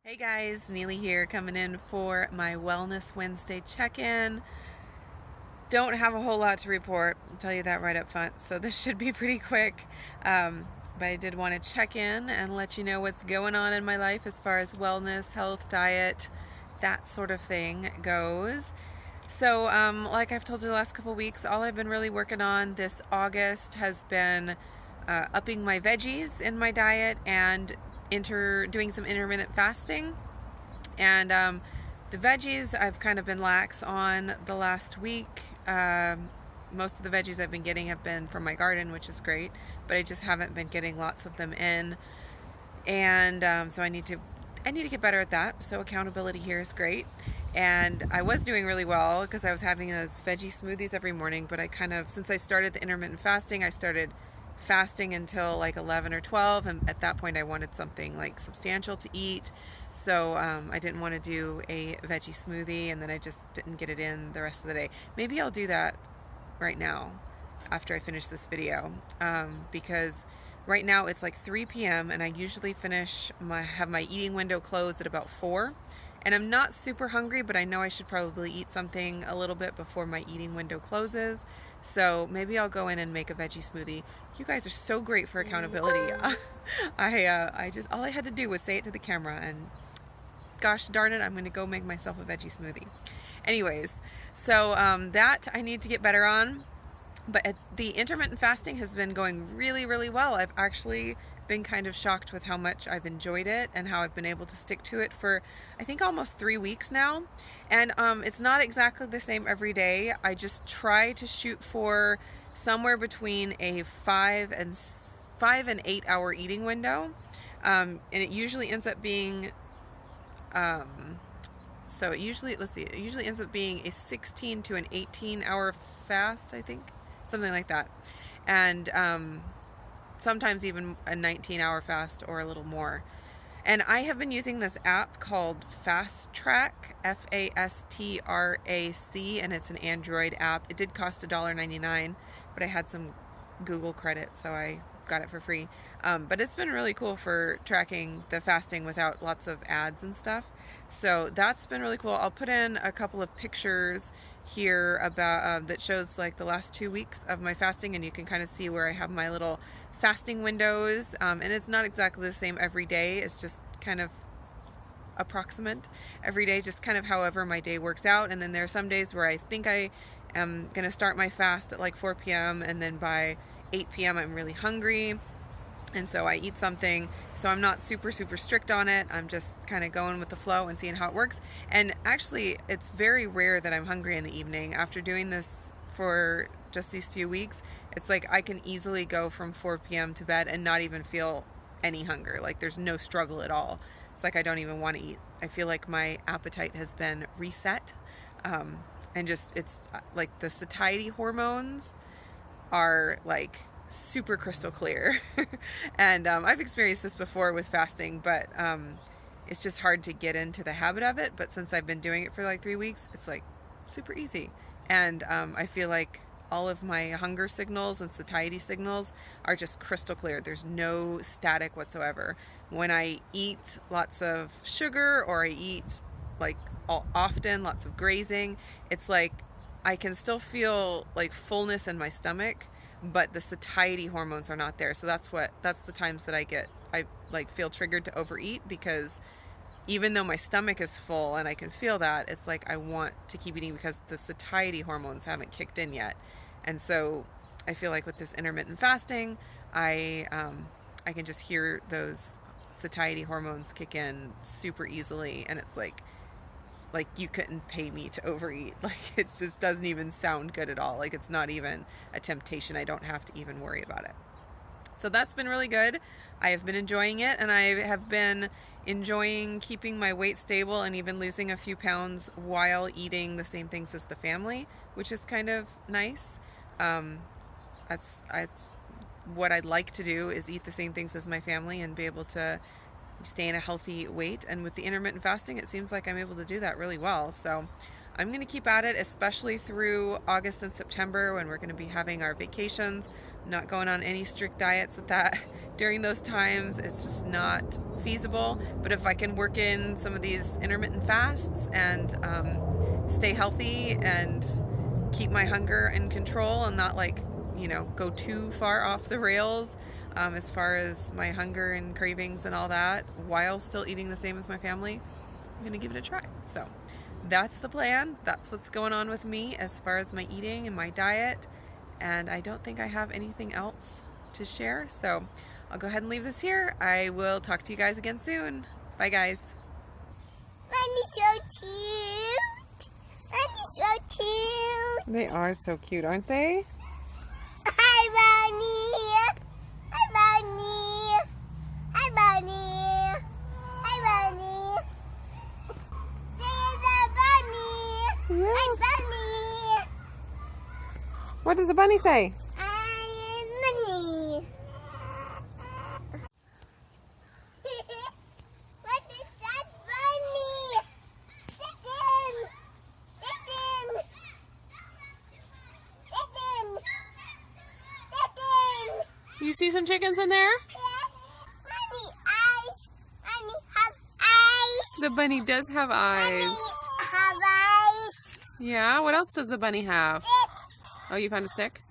Hey guys, Neely here coming in for my Wellness Wednesday check-in. Don't have a whole lot to report, I'll tell you that right up front, so this should be pretty quick. But I did want to check in and let you know what's going on in my life as far as wellness, health, diet, that sort of thing goes. So like I've told you the last couple weeks, all I've been really working on this August has been upping my veggies in my diet and doing some intermittent fasting. And the veggies I've kind of been lax on the last week. Most of the veggies I've been getting have been from my garden, which is great, but I just haven't been getting lots of them in. And so I need to get better at that. So accountability here is great. And I was doing really well because I was having those veggie smoothies every morning, but since I started the intermittent fasting, I started fasting until like 11 or 12, and at that point I wanted something like substantial to eat, so I didn't want to do a veggie smoothie, and then I just didn't get it in the rest of the day. Maybe I'll do that right now after I finish this video, because right now it's like 3 p.m. and I usually have my eating window closed at about 4, and I'm not super hungry, but I know I should probably eat something a little bit before my eating window closes. So maybe I'll go in and make a veggie smoothie. You guys are so great for accountability. I just, all I had to do was say it to the camera, and gosh darn it, I'm going to go make myself a veggie smoothie. Anyways, so that I need to get better on. But the intermittent fasting has been going really, really well. I've actually been kind of shocked with how much I've enjoyed it and how I've been able to stick to it for, I think, almost 3 weeks now. And it's not exactly the same every day. I just try to shoot for somewhere between a 5 and 8 hour eating window. And it usually ends up being it usually ends up being a 16 to an 18 hour fast, I think. Something like that. And sometimes even a 19-hour fast or a little more. And I have been using this app called Fast Track, Fastrac, and it's an Android app. It did cost $1.99, but I had some Google credit, so I got it for free. But it's been really cool for tracking the fasting without lots of ads and stuff. So that's been really cool. I'll put in a couple of pictures here about that shows like the last 2 weeks of my fasting, and you can kind of see where I have my little fasting windows, and it's not exactly the same every day. It's just kind of approximate every day, just kind of however my day works out. And then there are some days where I think I am going to start my fast at like 4 p.m. and then by 8 p.m. I'm really hungry, and so I eat something. So I'm not super strict on it. I'm just kind of going with the flow and seeing how it works. And actually, it's very rare that I'm hungry in the evening. After doing this for just these few weeks, it's like I can easily go from 4 p.m. to bed and not even feel any hunger. Like there's no struggle at all. It's like I don't even want to eat. I feel like my appetite has been reset. And just, it's like the satiety hormones are like super crystal clear. And I've experienced this before with fasting, but it's just hard to get into the habit of it. But since I've been doing it for like 3 weeks, it's like super easy. And I feel like all of my hunger signals and satiety signals are just crystal clear. There's no static whatsoever. When I eat lots of sugar, or I eat like often lots of grazing, it's like I can still feel like fullness in my stomach, but the satiety hormones are not there. So that's the times that I like feel triggered to overeat, because even though my stomach is full and I can feel that, it's like I want to keep eating because the satiety hormones haven't kicked in yet. And so I feel like with this intermittent fasting, I can just hear those satiety hormones kick in super easily, and it's like you couldn't pay me to overeat. Like it just doesn't even sound good at all. Like it's not even a temptation. I don't have to even worry about it. So that's been really good. I have been enjoying it, and I have been enjoying keeping my weight stable and even losing a few pounds while eating the same things as the family, which is kind of nice. That's what I'd like to do, is eat the same things as my family and be able to stay in a healthy weight. And with the intermittent fasting, it seems like I'm able to do that really well. So I'm going to keep at it, especially through August and September when we're going to be having our vacations. not going on any strict diets at that during those times. It's just not feasible. But if I can work in some of these intermittent fasts and stay healthy and keep my hunger in control and not like, you know, go too far off the rails as far as my hunger and cravings and all that, while still eating the same as my family, I'm gonna give it a try. So that's the plan. That's what's going on with me as far as my eating and my diet. And I don't think I have anything else to share. So I'll go ahead and leave this here. I will talk to you guys again soon. Bye, guys. Bunny's so cute. Bunny's so cute. They are so cute, aren't they? Hi, Bunny. Hi, Bunny. Hi, Bunny. Hi, Bunny. There's a bunny. Yeah. Hi, Bunny. What does the bunny say? I am Bunny. What is that, Bunny? Chicken. Chicken. Chicken. Chicken. You see some chickens in there? Yes. Bunny eyes. Bunny has eyes. The bunny does have eyes. Bunny has eyes. Yeah, what else does the bunny have? Stick. Oh, you found a stick?